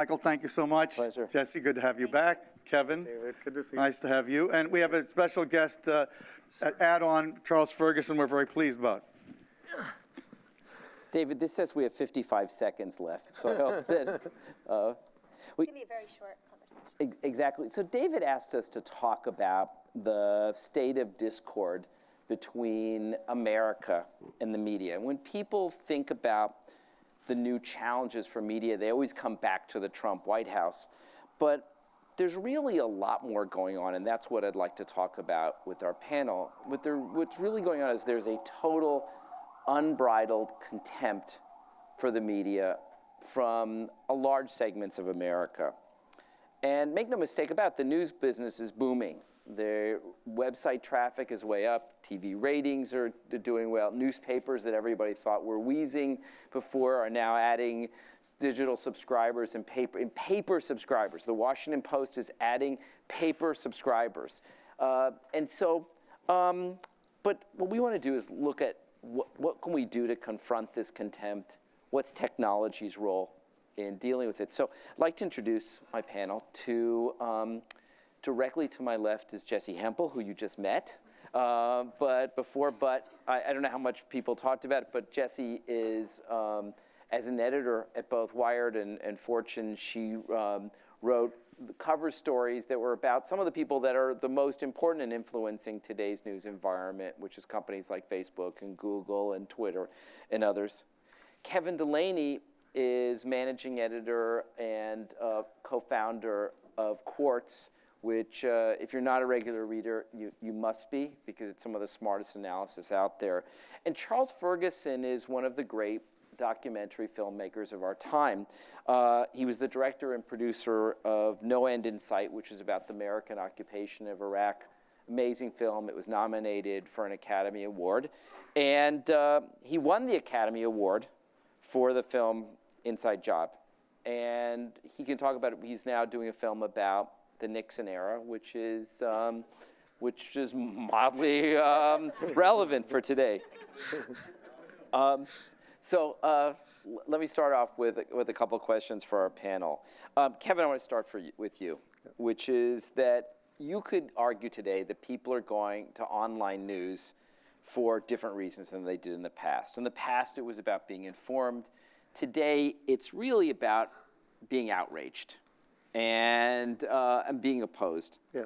Michael, thank you so much. Pleasure. Jesse, good to have you back. Kevin, David, good to see you. nice to have you. And we have a special guest add-on, Charles Ferguson, we're very pleased about. David, this says we have 55 seconds left, so I hope that... It's going to be a very short conversation. Exactly. So David asked us to talk about the state of discord between America and the media. And when people think about the new challenges for media, they always come back to the Trump White House. But there's really a lot more going on, and that's what I'd like to talk about with our panel. What's really going on is there's a total unbridled contempt for the media from a large segments of America. And make no mistake about it, the news business is booming. Their website traffic is way up. TV ratings are doing well. Newspapers that everybody thought were wheezing before are now adding digital subscribers and paper subscribers. The Washington Post is adding paper subscribers. But what we want to do is look at what can we do to confront this contempt? What's technology's role in dealing with it? So I'd like to introduce my panel to, directly to my left is Jesse Hempel, who you just met. I don't know how much people talked about it, but Jesse is, as an editor at both Wired and Fortune, she wrote cover stories that were about some of the people that are the most important in influencing today's news environment, which is companies like Facebook and Google and Twitter and others. Kevin Delaney is managing editor and co-founder of Quartz, which if you're not a regular reader, you must be, because it's some of the smartest analysis out there. And Charles Ferguson is one of the great documentary filmmakers of our time. He was the director and producer of No End in Sight, which is about the American occupation of Iraq. Amazing film. It was nominated for an Academy Award. And he won the Academy Award for the film Inside Job. And he can talk about it. He's now doing a film about the Nixon era, which is mildly relevant for today. Let me start off with a couple of questions for our panel. Kevin, I want to start with you, which is that you could argue today that people are going to online news for different reasons than they did in the past. In the past, it was about being informed. Today, it's really about being outraged and being opposed. Yeah.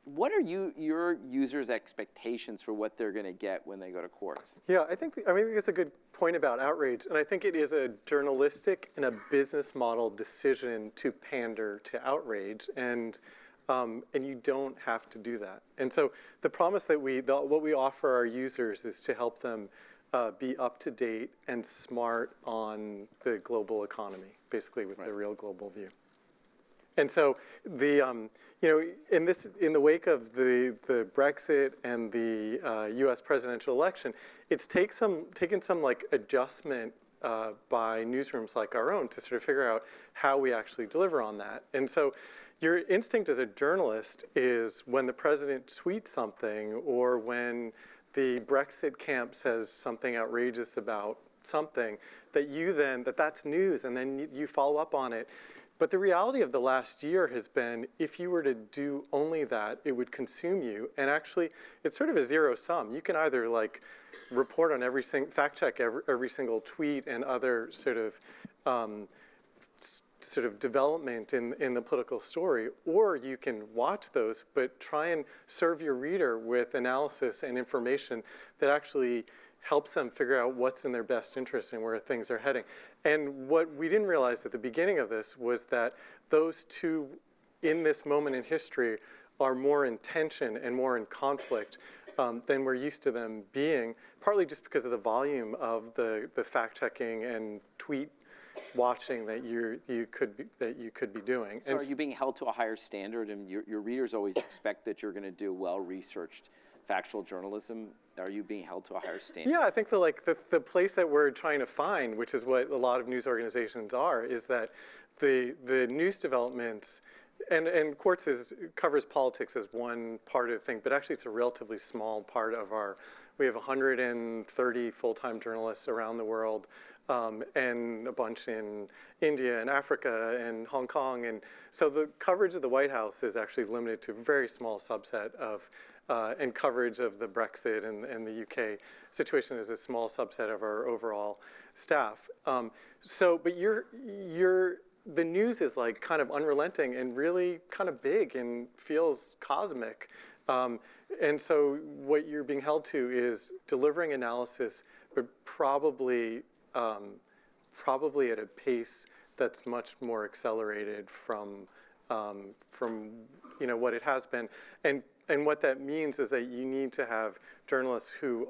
What are your users' expectations for what they're going to get when they go to Quartz? Yeah, I think it's a good point about outrage, and I think it is a journalistic and a business model decision to pander to outrage, and you don't have to do that. And so the promise that what we offer our users is to help them be up to date and smart on the global economy, basically with the real global view. And so in the wake of the Brexit and the U.S. presidential election, it's taken some like adjustment by newsrooms like our own to sort of figure out how we actually deliver on that. And so your instinct as a journalist is when the president tweets something or when the Brexit camp says something outrageous about something, that's news, and then you follow up on it. But the reality of the last year has been, if you were to do only that, it would consume you. And actually, it's sort of a zero sum. You can either like report on fact check every single tweet and other sort of development in the political story, or you can watch those, but try and serve your reader with analysis and information that actually helps them figure out what's in their best interest and where things are heading. And what we didn't realize at the beginning of this was that those two, in this moment in history, are more in tension and more in conflict than we're used to them being, partly just because of the volume of the fact-checking and tweet watching that you could be doing. So are you being held to a higher standard, and your readers always expect that you're going to do well-researched factual journalism? Are you being held to a higher standard? Yeah, I think the place that we're trying to find, which is what a lot of news organizations are, is that the news developments, and Quartz covers politics as one part of the thing, but actually it's a relatively small part of we have 130 full-time journalists around the world. and a bunch in India and Africa and Hong Kong. And so the coverage of the White House is actually limited to a very small subset of, and coverage of the Brexit and the UK situation is a small subset of our overall staff. But the news is like kind of unrelenting and really kind of big and feels cosmic. And so what you're being held to is delivering analysis, but probably at a pace that's much more accelerated from what it has been. And what that means is that you need to have journalists who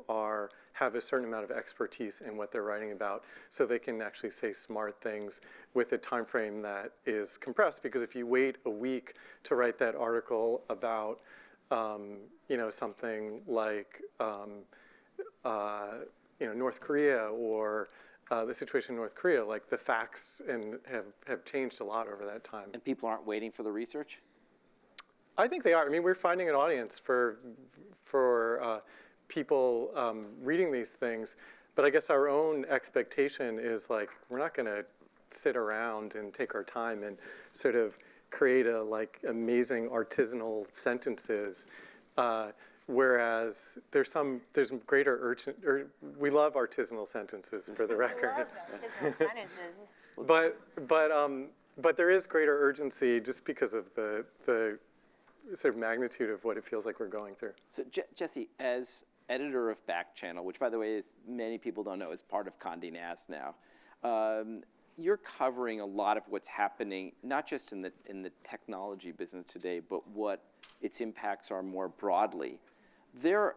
have a certain amount of expertise in what they're writing about, so they can actually say smart things with a time frame that is compressed. Because if you wait a week to write that article about something like North Korea or the situation in North Korea, like the facts have changed a lot over that time. And people aren't waiting for the research? I think they are. I mean, we're finding an audience for people reading these things, but I guess our own expectation is like we're not going to sit around and take our time and sort of create amazing artisanal sentences. Whereas there's greater we love artisanal sentences, for the record. I love artisanal sentences. But there is greater urgency just because of the sort of magnitude of what it feels like we're going through. So Jesse, as editor of Back Channel, which by the way, many people don't know is part of Condé Nast now, you're covering a lot of what's happening, not just in the technology business today, but what its impacts are more broadly. There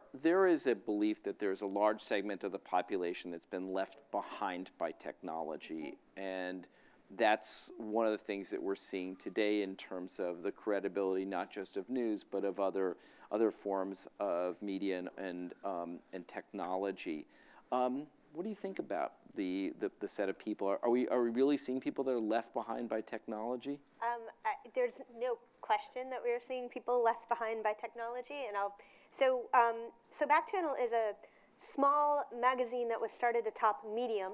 is a belief that there's a large segment of the population that's been left behind by technology, and that's one of the things that we're seeing today in terms of the credibility, not just of news, but of other forms of media and technology. What do you think about the set of people? Are we really seeing people that are left behind by technology? There's no question that we are seeing people left behind by technology, and so Back Channel is a small magazine that was started atop Medium,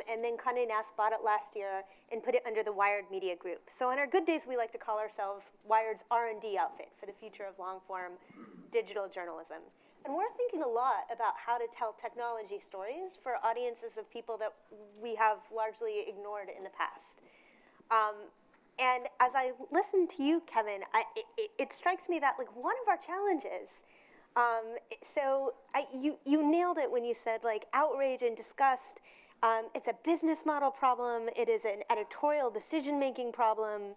and then Condé Nast bought it last year and put it under the Wired Media Group. So on our good days, we like to call ourselves Wired's R&D outfit for the future of long-form digital journalism. And we're thinking a lot about how to tell technology stories for audiences of people that we have largely ignored in the past. And as I listen to you, Kevin, it strikes me that one of our challenges. You nailed it when you said outrage and disgust. It's a business model problem. It is an editorial decision-making problem.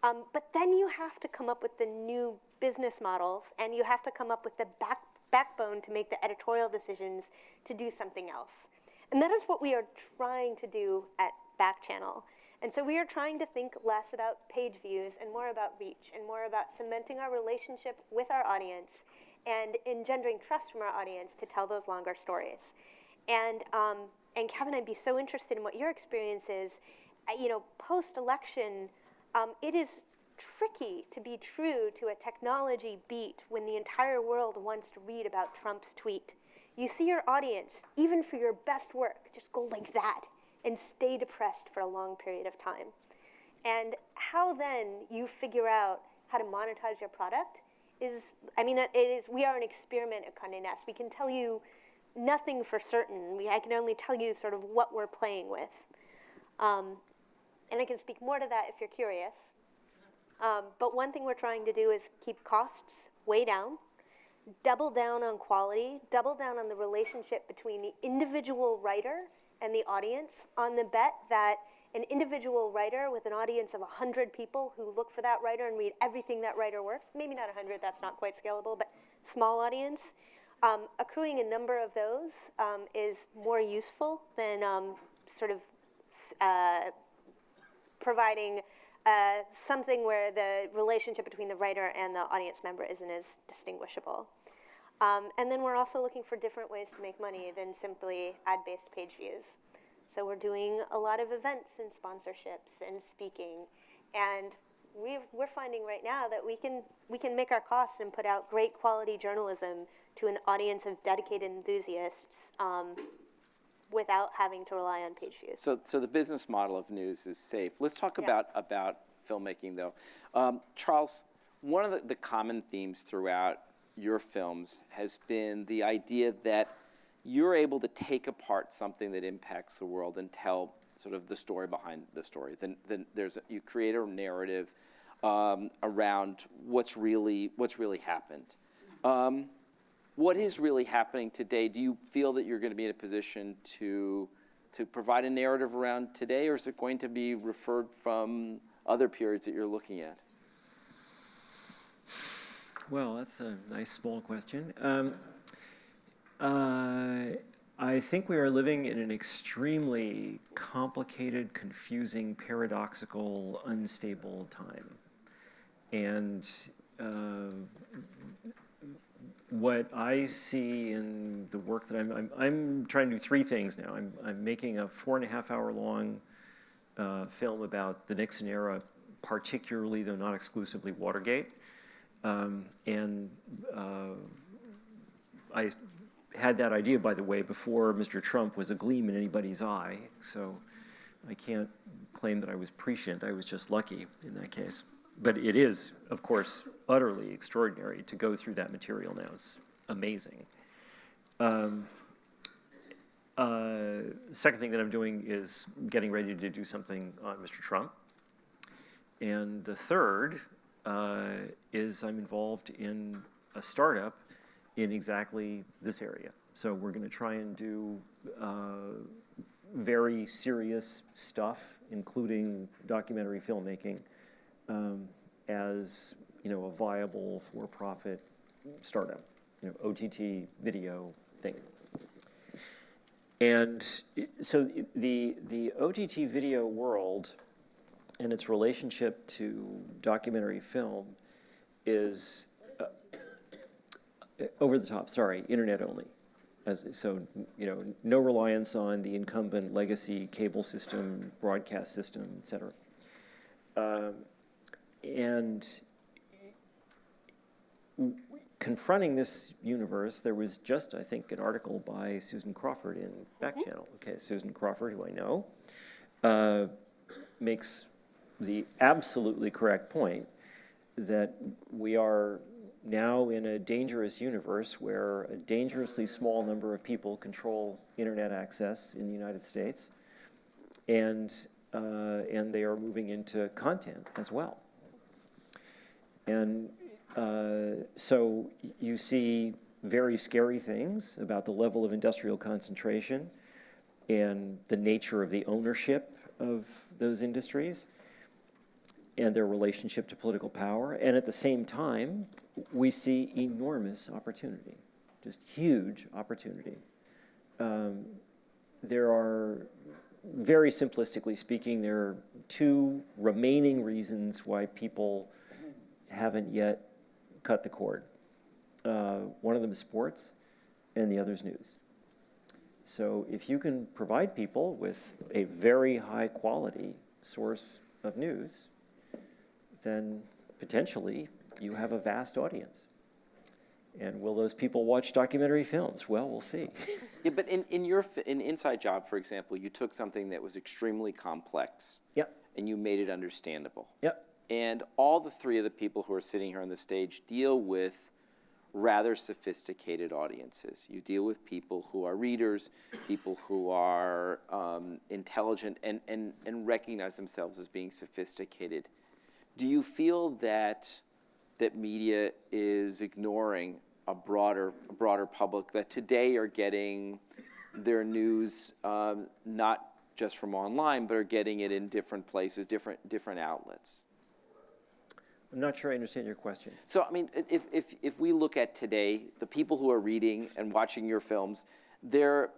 But then you have to come up with the new business models, and you have to come up with the backbone to make the editorial decisions to do something else. And that is what we are trying to do at Back Channel. And so we are trying to think less about page views and more about reach and more about cementing our relationship with our audience and engendering trust from our audience to tell those longer stories. And Kevin, I'd be so interested in what your experience is. Post-election, it is tricky to be true to a technology beat when the entire world wants to read about Trump's tweet. You see your audience, even for your best work, just go like that and stay depressed for a long period of time. And how then you figure out how to monetize your product we are an experiment at Condé Nast. We can tell you nothing for certain. I can only tell you sort of what we're playing with. And I can speak more to that if you're curious. But one thing we're trying to do is keep costs way down, double down on quality, double down on the relationship between the individual writer and the audience, on the bet that an individual writer with an audience of 100 people who look for that writer and read everything that writer works, maybe not 100, that's not quite scalable, but small audience, accruing a number of those is more useful than providing something where the relationship between the writer and the audience member isn't as distinguishable. And then we're also looking for different ways to make money than simply ad-based page views. So we're doing a lot of events and sponsorships and speaking, and we're finding right now that we can make our costs and put out great quality journalism to an audience of dedicated enthusiasts without having to rely on page views. So the business model of news is safe. Let's talk about filmmaking, though. Charles, one of the common themes throughout your films has been the idea that you're able to take apart something that impacts the world and tell sort of the story behind the story. Then you create a narrative around what's really happened. What is really happening today? Do you feel that you're going to be in a position to provide a narrative around today, or is it going to be referred from other periods that you're looking at? Well, that's a nice small question. I think we are living in an extremely complicated, confusing, paradoxical, unstable time. And what I see in the work that I'm trying to do three things now. I'm making a 4.5-hour long film about the Nixon era, particularly, though not exclusively, Watergate. I had that idea, by the way, before Mr. Trump was a gleam in anybody's eye, so I can't claim that I was prescient. I was just lucky in that case. But it is, of course, utterly extraordinary to go through that material now. It's amazing. Second thing that I'm doing is getting ready to do something on Mr. Trump. And the third is I'm involved in a startup in exactly this area. So we're going to try and do very serious stuff, including documentary filmmaking, as a viable for-profit startup, OTT video thing. And so the OTT video world and its relationship to documentary film is over the top, internet only. No reliance on the incumbent legacy cable system, broadcast system, et cetera. And confronting this universe, there was just, I think, an article by Susan Crawford in Back Channel. Okay, Susan Crawford, who I know, makes the absolutely correct point that we are now in a dangerous universe where a dangerously small number of people control internet access in the United States, and they are moving into content as well. And so you see very scary things about the level of industrial concentration and the nature of the ownership of those industries and their relationship to political power. And at the same time, we see enormous opportunity, just huge opportunity. There are, very simplistically speaking, there are two remaining reasons why people haven't yet cut the cord. One of them is sports, and the other is news. So if you can provide people with a very high quality source of news, then potentially you have a vast audience. And will those people watch documentary films? Well, we'll see. Yeah, but in Inside Job, for example, you took something that was extremely complex, Yep. and you made it understandable. Yep. And all the three of the people who are sitting here on the stage deal with rather sophisticated audiences. You deal with people who are readers, people who are intelligent and recognize themselves as being sophisticated. Do you feel that media is ignoring a broader public that today are getting their news not just from online, but are getting it in different places, different outlets? I'm not sure I understand your question. So, I mean, if we look at today, the people who are reading and watching your films, they're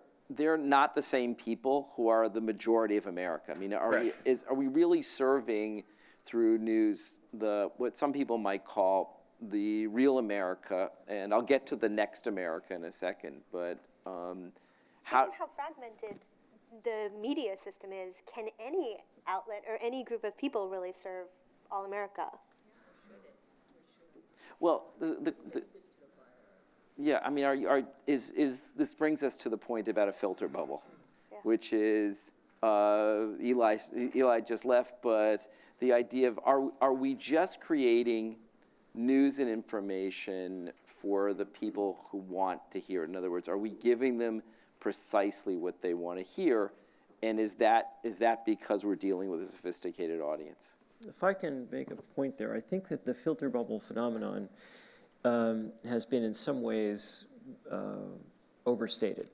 not the same people who are the majority of America. I mean, are we really serving through news what some people might call the real America? And I'll get to the next America in a second, but Given how fragmented the media system is, can any outlet or any group of people really serve all America? Well, yeah, I mean, is this brings us to the point about a filter bubble, which is Eli just left, but the idea of are we just creating news and information for the people who want to hear it? In other words, are we giving them precisely what they want to hear? And is that because we're dealing with a sophisticated audience? If I can make a point there, I think that the filter bubble phenomenon has been in some ways overstated.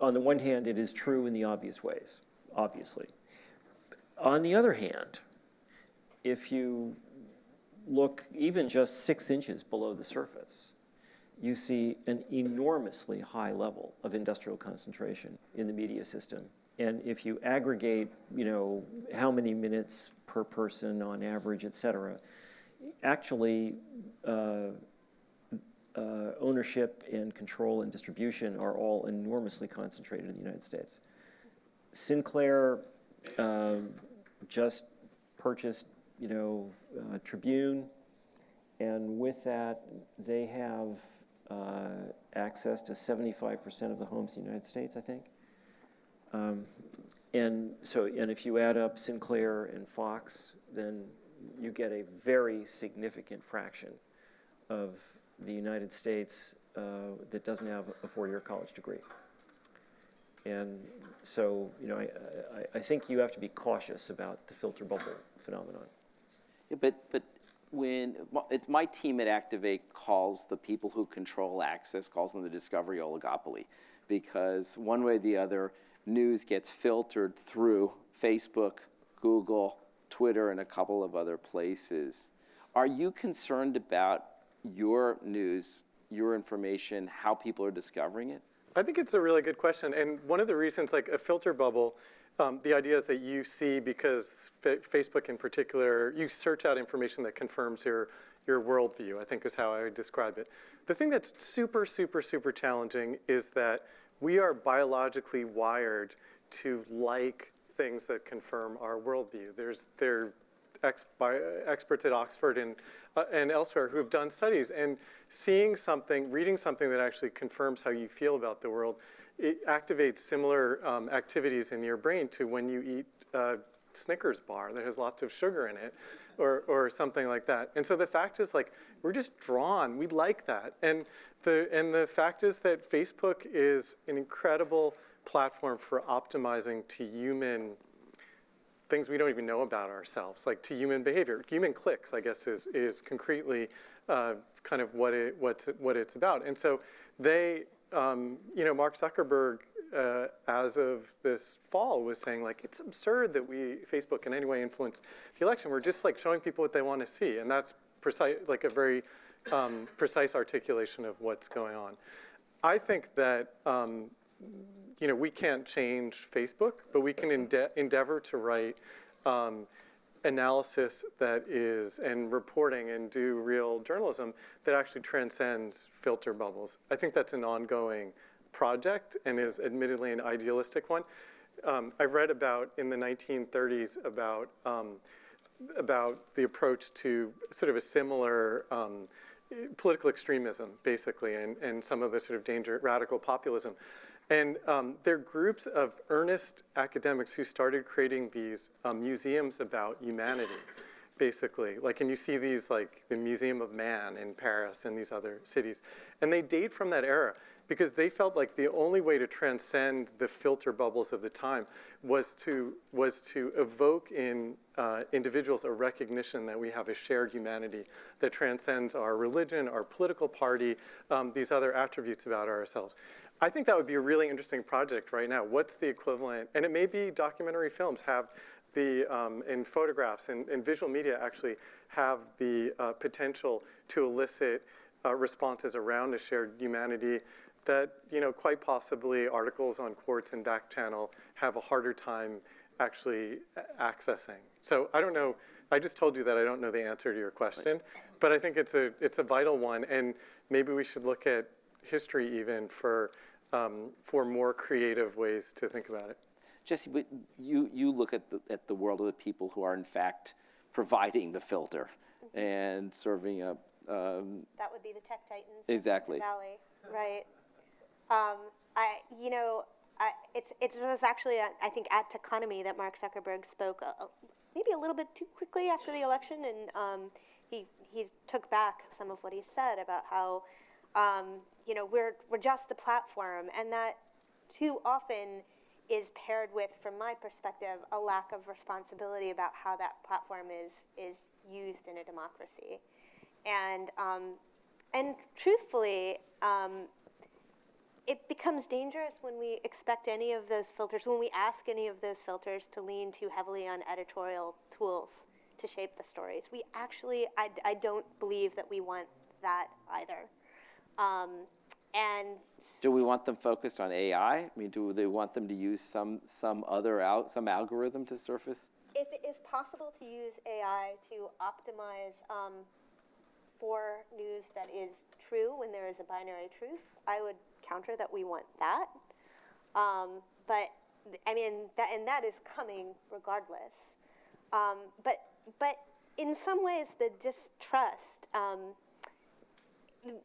On the one hand, it is true in the obvious ways, obviously. On the other hand, if you look even just 6 inches below the surface, you see an enormously high level of industrial concentration in the media system. And if you aggregate, how many minutes per person on average, et cetera, actually ownership and control and distribution are all enormously concentrated in the United States. Sinclair just purchased, Tribune, and with that, they have access to 75% of the homes in the United States, I think. And if you add up Sinclair and Fox, then you get a very significant fraction of the United States that doesn't have a 4-year college degree. And so, I think you have to be cautious about the filter bubble phenomenon. Yeah, but when my team at Activate calls the people who control access, calls them the discovery oligopoly, because one way or the other, news gets filtered through Facebook, Google, Twitter, and a couple of other places. Are you concerned about your news, your information, how people are discovering it? I think it's a really good question. And one of the reasons, like a filter bubble, the idea is that you see, because Facebook in particular, you search out information that confirms your worldview, I think is how I would describe it. The thing that's super, super, super challenging is that we are biologically wired to like things that confirm our worldview. There are experts at Oxford and elsewhere who have done studies, and seeing something, reading something that actually confirms how you feel about the world, it activates similar activities in your brain to when you eat a Snickers bar that has lots of sugar in it, or something like that. And so the fact is, like, we're just drawn. We like that. And the fact is that Facebook is an incredible platform for optimizing to human things we don't even know about ourselves, like to human behavior. Human clicks, I guess, is concretely kind of what it's about. And so they, Mark Zuckerberg, as of this fall, was saying, like, it's absurd that Facebook in any way influence the election. We're just like showing people what they want to see, and that's precise, like a very precise articulation of what's going on. I think that we can't change Facebook, but we can endeavor to write analysis that is, and reporting and do real journalism that actually transcends filter bubbles. I think that's an ongoing project and is admittedly an idealistic one. I read about in the 1930s about the approach to sort of a similar political extremism, basically, and some of the sort of radical populism. And there are groups of earnest academics who started creating these museums about humanity, basically. Like, and you see these, like the Museum of Man in Paris and these other cities. And they date from that era because they felt like the only way to transcend the filter bubbles of the time was to evoke in individuals a recognition that we have a shared humanity that transcends our religion, our political party, these other attributes about ourselves. I think that would be a really interesting project right now. What's the equivalent? And it may be documentary films have and photographs and visual media actually have the potential to elicit responses around a shared humanity that, quite possibly articles on Quartz and Back Channel have a harder time actually accessing. So I don't know. I just told you that I don't know the answer to your question, but I think it's a vital one, and maybe we should look at history even for more creative ways to think about it. Jesse, but you look at the world of the people who are in fact providing the filter and serving up. That would be the tech titans. Exactly. In the Valley, right? It's actually, I think, at Techonomy that Mark Zuckerberg spoke maybe a little bit too quickly after the election, and he's took back some of what he said about how, we're just the platform, and that too often is paired with, from my perspective, a lack of responsibility about how that platform is used in a democracy, and truthfully. It becomes dangerous when we expect any of those filters, when we ask any of those filters to lean too heavily on editorial tools to shape the stories. We actually, I don't believe that we want that either. And Do we want them focused on AI? I mean, do they want them to use some algorithm to surface? if it is possible to use AI to optimize for news that is true when there is a binary truth, I would counter that we want that. But I mean, that is coming regardless. But in some ways, the distrust,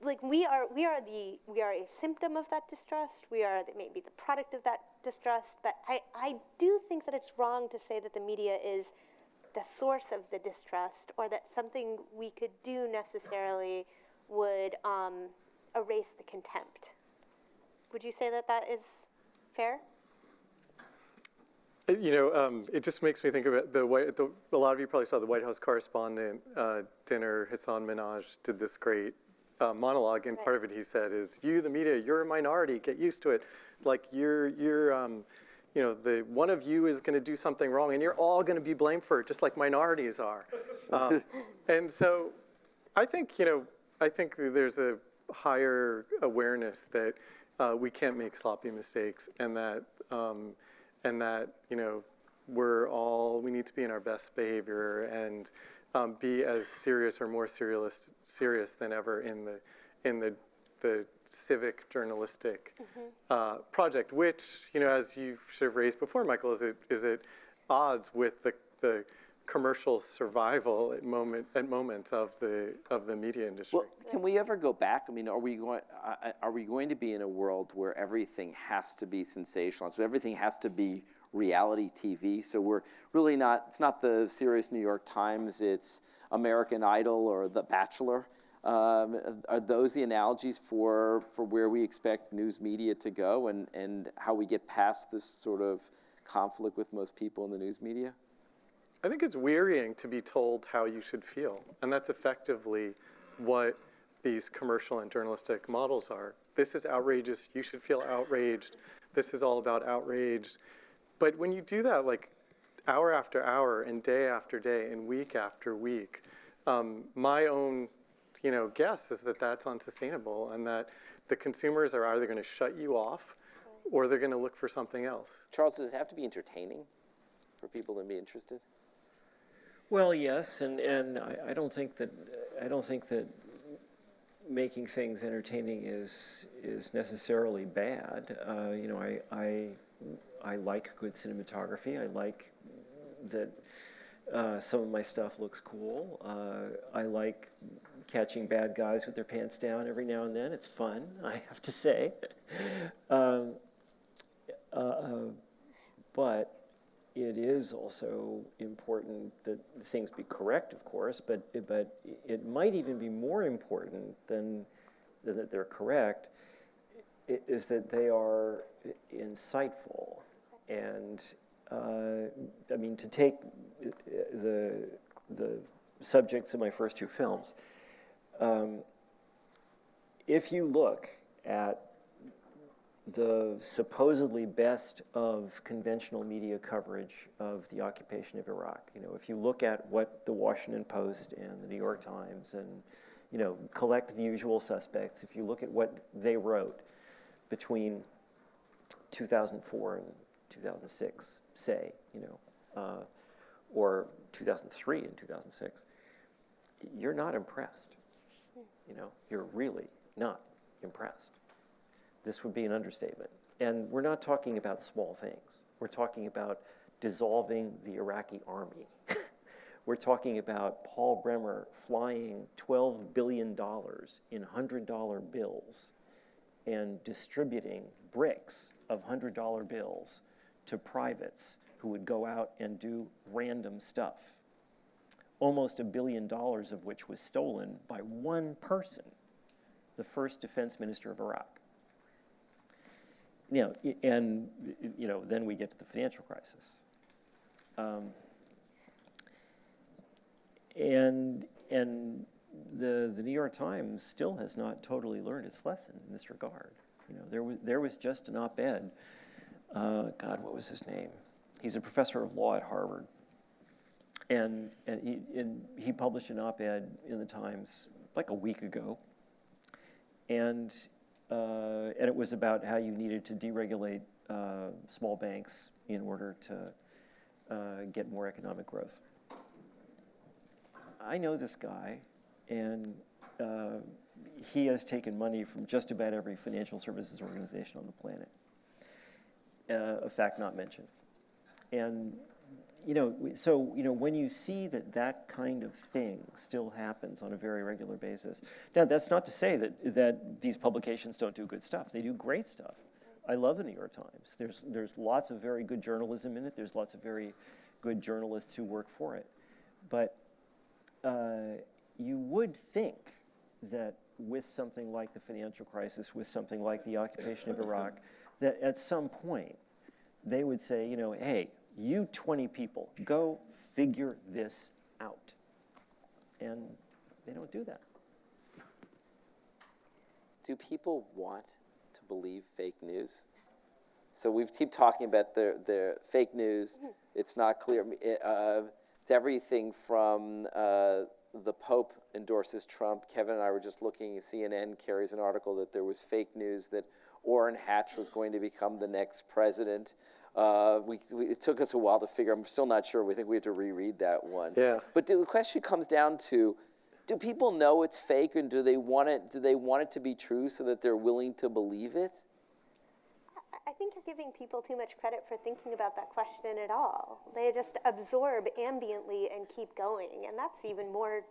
like we are a symptom of that distrust. We are maybe the product of that distrust. But I do think that it's wrong to say that the media is the source of the distrust, or that something we could do necessarily would erase the contempt. Would you say that that is fair? It just makes me think about a lot of you probably saw the White House Correspondent dinner. Hassan Minhaj did this great monologue, and part of it he said is, "You, the media, you're a minority. Get used to it. Like you're the one of you is going to do something wrong, and you're all going to be blamed for it, just like minorities are." And so, I think there's a higher awareness that we can't make sloppy mistakes, and that we need to be in our best behavior and be as serious or more serious than ever in the civic journalistic project, which, as you should have raised before, Michael, is at odds with the commercial survival at moments of the media industry. Well, can we ever go back? I mean, are we going to be in a world where everything has to be sensationalized, where everything has to be reality TV? So we're really not. It's not the serious New York Times. It's American Idol or The Bachelor. Are those the analogies for where we expect news media to go, and how we get past this sort of conflict with most people in the news media? I think it's wearying to be told how you should feel, and that's effectively what these commercial and journalistic models are. This is outrageous. You should feel outraged. This is all about outrage. But when you do that, like hour after hour and day after day and week after week, my own guess is that that's unsustainable, and that the consumers are either going to shut you off or they're going to look for something else. Charles, does it have to be entertaining for people to be interested? Well, yes, and I don't think that making things entertaining is necessarily bad. I like good cinematography. I like that some of my stuff looks cool. I like catching bad guys with their pants down every now and then. It's fun, I have to say. But it is also important that things be correct, of course, but it might even be more important than that they're correct, is that they are insightful. And I mean, to take the subjects of my first two films, if you look at the supposedly best of conventional media coverage of the occupation of Iraq, if you look at what the Washington Post and the New York Times and, collect the usual suspects, if you look at what they wrote between 2004 and 2006, say, or 2003 and 2006, you're not impressed. You're really not impressed. This would be an understatement. And we're not talking about small things. We're talking about dissolving the Iraqi army. We're talking about Paul Bremer flying $12 billion in $100 bills and distributing bricks of $100 bills to privates who would go out and do random stuff. Almost $1 billion of which was stolen by one person, the first defense minister of Iraq. And then we get to the financial crisis. And the New York Times still has not totally learned its lesson in this regard. There was just an op-ed. God, what was his name? He's a professor of law at Harvard, and he published an op-ed in the Times like a week ago, and it was about how you needed to deregulate small banks in order to get more economic growth. I know this guy, and he has taken money from just about every financial services organization on the planet. A fact not mentioned. And, when you see that kind of thing still happens on a very regular basis. Now, that's not to say that these publications don't do good stuff. They do great stuff. I love the New York Times. There's lots of very good journalism in it. There's lots of very good journalists who work for it. But you would think that with something like the financial crisis, with something like the occupation of Iraq, that at some point they would say, hey, you 20 people, go figure this out. And they don't do that. Do people want to believe fake news? So we keep talking about the fake news. It's not clear. It's everything from the Pope endorses Trump. Kevin and I were just looking, CNN carries an article that there was fake news that Orrin Hatch was going to become the next president. It took us a while to figure. I'm still not sure. We think we have to reread that one. Yeah. But the question comes down to, do people know it's fake, and do they want it to be true so that they're willing to believe it? I think you're giving people too much credit for thinking about that question at all. They just absorb ambiently and keep going, and that's even more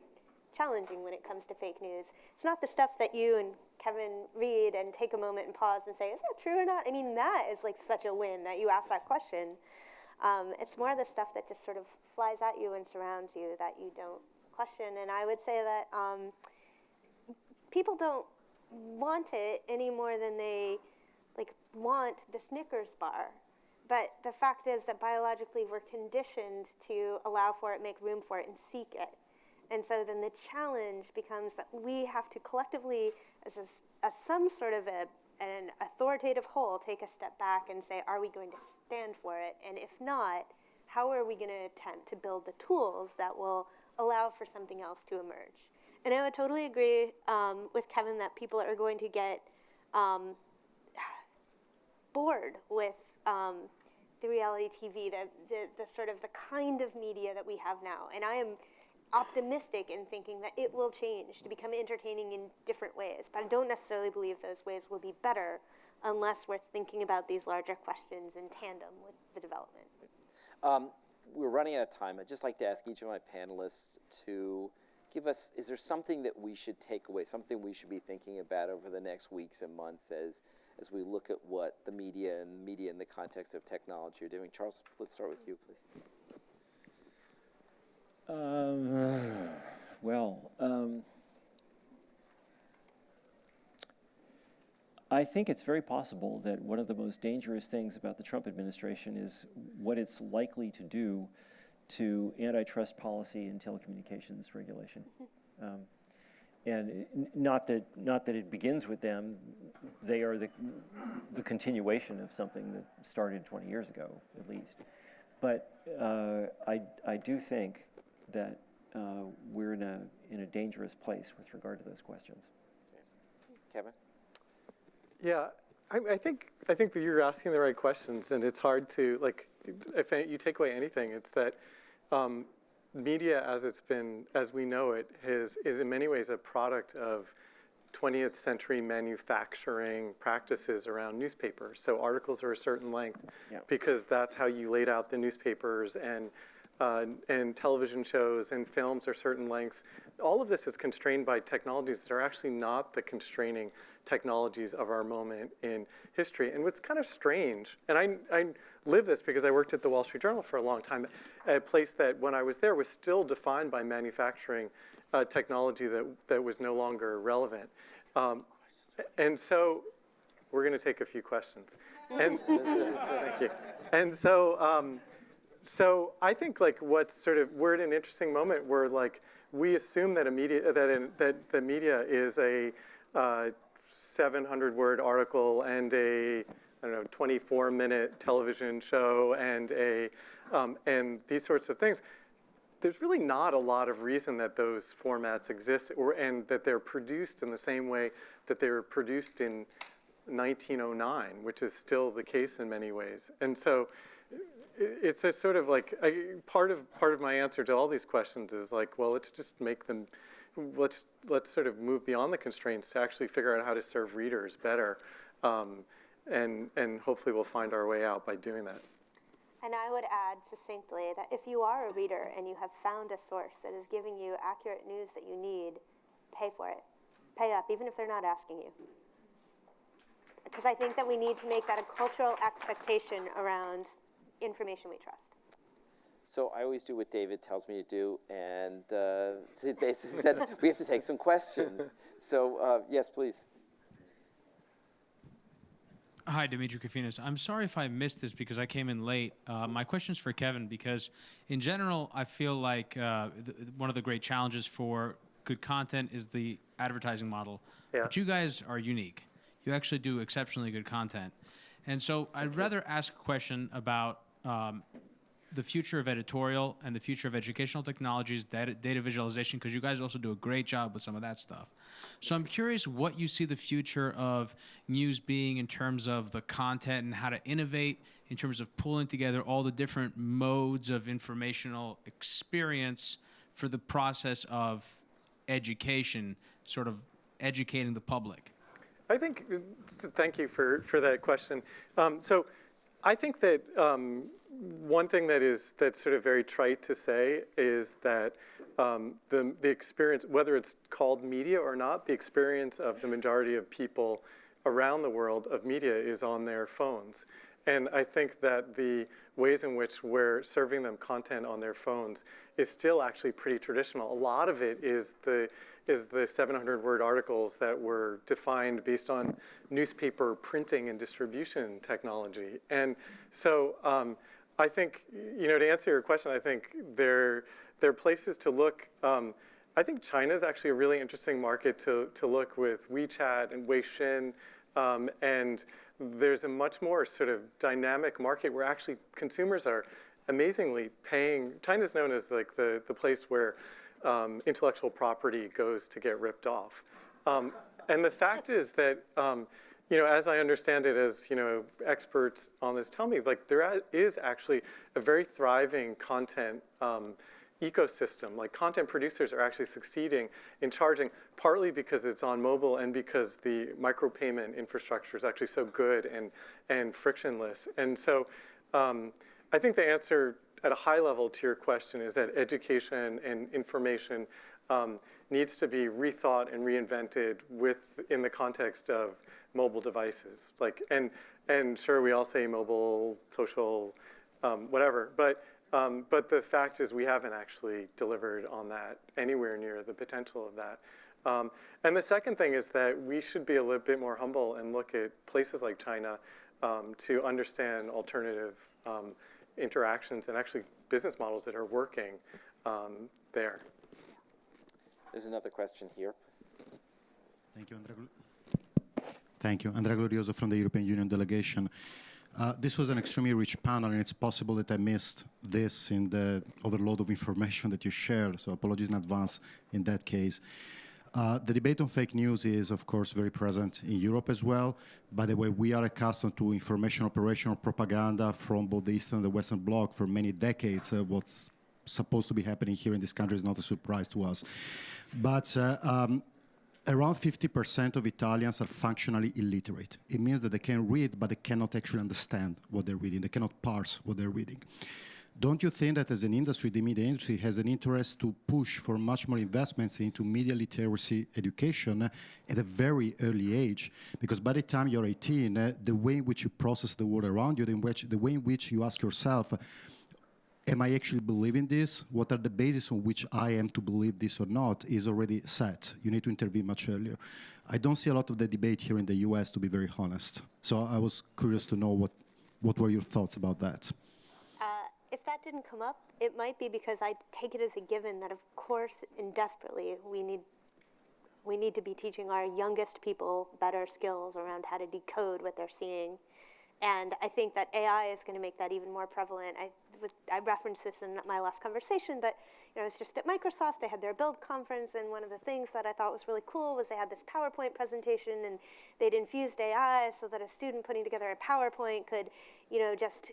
challenging when it comes to fake news. It's not the stuff that you and Kevin read and take a moment and pause and say, is that true or not? I mean, that is like such a win that you ask that question. It's more the stuff that just sort of flies at you and surrounds you that you don't question. And I would say that people don't want it any more than they want the Snickers bar. But the fact is that biologically we're conditioned to allow for it, make room for it, and seek it. And so then the challenge becomes that we have to collectively, as some sort of an authoritative whole, take a step back and say, are we going to stand for it? And if not, how are we going to attempt to build the tools that will allow for something else to emerge? And I would totally agree with Kevin that people are going to get bored with the reality TV, the sort of the kind of media that we have now. And I am optimistic in thinking that it will change to become entertaining in different ways. But I don't necessarily believe those ways will be better unless we're thinking about these larger questions in tandem with the development. We're running out of time. I'd just like to ask each of my panelists to give us, is there something that we should take away, something we should be thinking about over the next weeks and months as we look at what the media in the context of technology are doing? Charles, let's start with you, please. I think it's very possible that one of the most dangerous things about the Trump administration is what it's likely to do to antitrust policy and telecommunications regulation. And not that it begins with them. They are the continuation of something that started 20 years ago, at least. But I do think that we're in a dangerous place with regard to those questions. Kevin? Yeah, I think that you're asking the right questions, and it's hard to, if you take away anything, it's that media as we know it, is in many ways a product of 20th century manufacturing practices around newspapers. So articles are a certain length because that's how you laid out the newspapers, and and television shows and films are certain lengths. All of this is constrained by technologies that are actually not the constraining technologies of our moment in history. And what's kind of strange, and I live this because I worked at the Wall Street Journal for a long time, a place that when I was there was still defined by manufacturing technology that was no longer relevant. And so we're going to take a few questions. And, thank you. And so I think like what's sort of, we're at an interesting moment where like we assume that that the media is a 700-word article and a, I don't know, 24-minute television show and these sorts of things. There's really not a lot of reason that those formats exist and that they're produced in the same way that they were produced in 1909, which is still the case in many ways. And so it's a sort of like, part of my answer to all these questions is like, well, let's just make them, let's sort of move beyond the constraints to actually figure out how to serve readers better. And hopefully we'll find our way out by doing that. And I would add succinctly that if you are a reader and you have found a source that is giving you accurate news that you need, pay for it. Pay up, even if they're not asking you. Because I think that we need to make that a cultural expectation around information we trust. So I always do what David tells me to do, and they said we have to take some questions. So yes, please. Hi, Dimitri Kofinas. I'm sorry if I missed this because I came in late. My question's for Kevin because, in general, I feel like one of the great challenges for good content is the advertising model. Yeah. But you guys are unique. You actually do exceptionally good content. And so I'd rather ask a question about the future of editorial and the future of educational technologies, data visualization, because you guys also do a great job with some of that stuff. So I'm curious what you see the future of news being in terms of the content and how to innovate in terms of pulling together all the different modes of informational experience for the process of education, sort of educating the public. I think, thank you for that question. So I think that one thing that's sort of very trite to say is that the experience, whether it's called media or not, the experience of the majority of people around the world of media is on their phones. And I think that the ways in which we're serving them content on their phones is still actually pretty traditional. A lot of it is the 700-word articles that were defined based on newspaper printing and distribution technology. And so I think, to answer your question, I think there are places to look. I think China's actually a really interesting market to look with WeChat and Weixin, and there's a much more sort of dynamic market where actually consumers are amazingly paying. China's known as like the place where intellectual property goes to get ripped off. And the fact is that, as I understand it, as experts on this tell me, like there is actually a very thriving content ecosystem. Like content producers are actually succeeding in charging, partly because it's on mobile and because the micropayment infrastructure is actually so good and frictionless. And so I think the answer at a high level to your question is that education and information needs to be rethought and reinvented in the context of mobile devices. Like, and sure, we all say mobile, social, whatever, but the fact is we haven't actually delivered on that anywhere near the potential of that. And the second thing is that we should be a little bit more humble and look at places like China to understand alternative interactions and actually business models that are working there. There's another question here. Thank you, Andrea. Thank you. Andrea Glorioso from the European Union delegation. This was an extremely rich panel, and it's possible that I missed this in the overload of information that you shared, so apologies in advance in that case. The debate on fake news is, of course, very present in Europe as well. By the way, we are accustomed to information operational propaganda from both the Eastern and the Western Bloc for many decades. What's supposed to be happening here in this country is not a surprise to us. But around 50% of Italians are functionally illiterate. It means that they can read, but they cannot actually understand what they're reading. They cannot parse what they're reading. Don't you think that as an industry, the media industry has an interest to push for much more investments into media literacy education at a very early age? Because by the time you're 18, the way in which you process the world around you, the way in which you ask yourself, am I actually believing this? What are the bases on which I am to believe this or not is already set. You need to intervene much earlier. I don't see a lot of the debate here in the US, to be very honest. So I was curious to know what were your thoughts about that? If that didn't come up, it might be because I take it as a given that, of course, and desperately, we need to be teaching our youngest people better skills around how to decode what they're seeing. And I think that AI is going to make that even more prevalent. I referenced this in my last conversation, but I was just at Microsoft. They had their Build conference, and one of the things that I thought was really cool was they had this PowerPoint presentation, and they'd infused AI so that a student putting together a PowerPoint could, just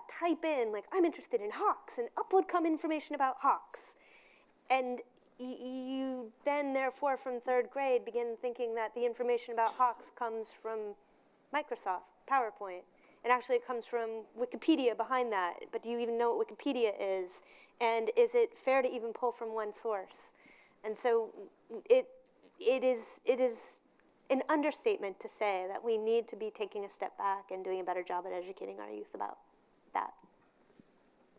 type in, like, I'm interested in hawks, and up would come information about hawks. And you then, therefore, from third grade, begin thinking that the information about hawks comes from Microsoft, PowerPoint. And actually, it comes from Wikipedia behind that. But do you even know what Wikipedia is? And is it fair to even pull from one source? And so it is an understatement to say that we need to be taking a step back and doing a better job at educating our youth about that.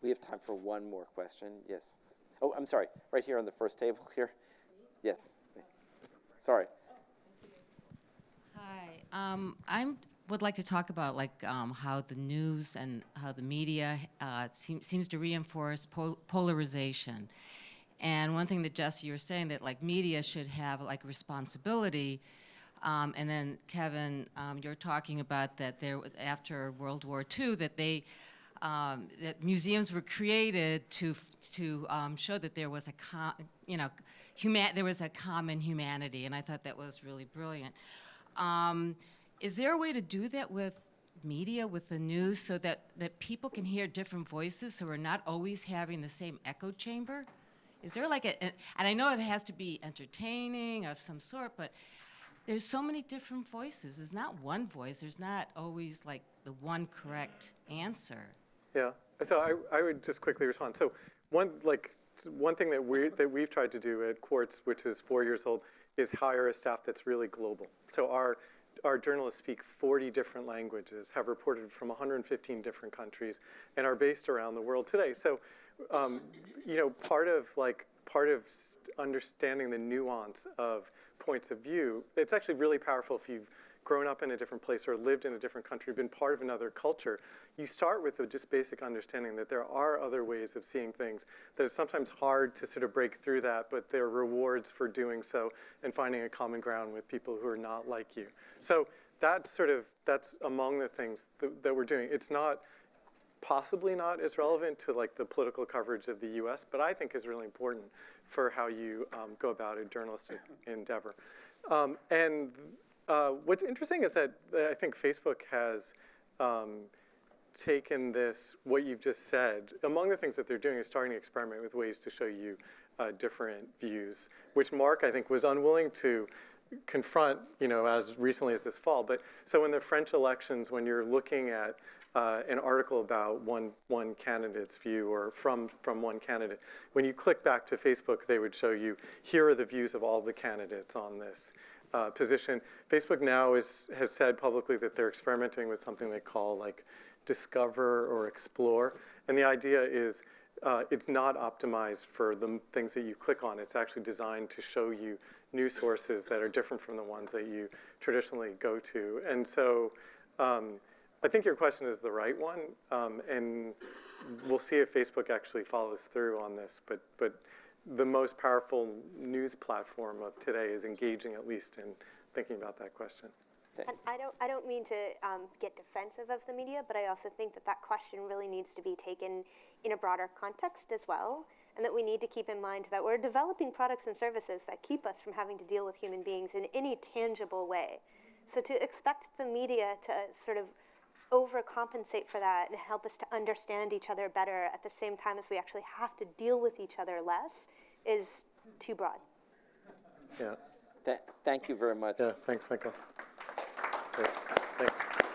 We have time for one more question. Yes. Oh, I'm sorry. Right here on the first table here. Yes. Sorry. Hi. I would like to talk about how the news and how the media seems to reinforce polarization. And one thing that, Jesse, you were saying that media should have responsibility. And then Kevin, you're talking about that after World War II that that museums were created to show that there was there was a common humanity, and I thought that was really brilliant. Is there a way to do that with media, with the news, so that people can hear different voices, so we're not always having the same echo chamber? Is there and I know it has to be entertaining of some sort, but there's so many different voices. There's not one voice. There's not always the one correct answer. Yeah. So I would just quickly respond. So one thing that we've tried to do at Quartz, which is 4 years old, is hire a staff that's really global. So our journalists speak 40 different languages, have reported from 115 different countries, and are based around the world today. So, part of understanding the nuance of points of view, it's actually really powerful if you've grown up in a different place or lived in a different country, been part of another culture. You start with a just basic understanding that there are other ways of seeing things, that it's sometimes hard to sort of break through that, but there are rewards for doing so and finding a common ground with people who are not like you. So that's among the things that we're doing. It's possibly not as relevant to the political coverage of the US, but I think is really important for how you go about a journalistic endeavor. What's interesting is that I think Facebook has taken what you've just said. Among the things that they're doing is starting to experiment with ways to show you different views, which Mark, I think, was unwilling to confront, as recently as this fall. But so in the French elections, when you're looking at an article about one candidate's view or from one candidate, when you click back to Facebook, they would show you, here are the views of all the candidates on this position. Facebook now has said publicly that they're experimenting with something they call discover or explore. And the idea is it's not optimized for the things that you click on. It's actually designed to show you news sources that are different from the ones that you traditionally go to. And so I think your question is the right one. And we'll see if Facebook actually follows through on this. But the most powerful news platform of today is engaging, at least in thinking about that question. And I don't mean to get defensive of the media, but I also think that question really needs to be taken in a broader context as well, and that we need to keep in mind that we're developing products and services that keep us from having to deal with human beings in any tangible way. So to expect the media to sort of overcompensate for that and help us to understand each other better at the same time as we actually have to deal with each other less is too broad. Yeah. Thank you very much. Yeah, thanks, Michael. Great. Thanks.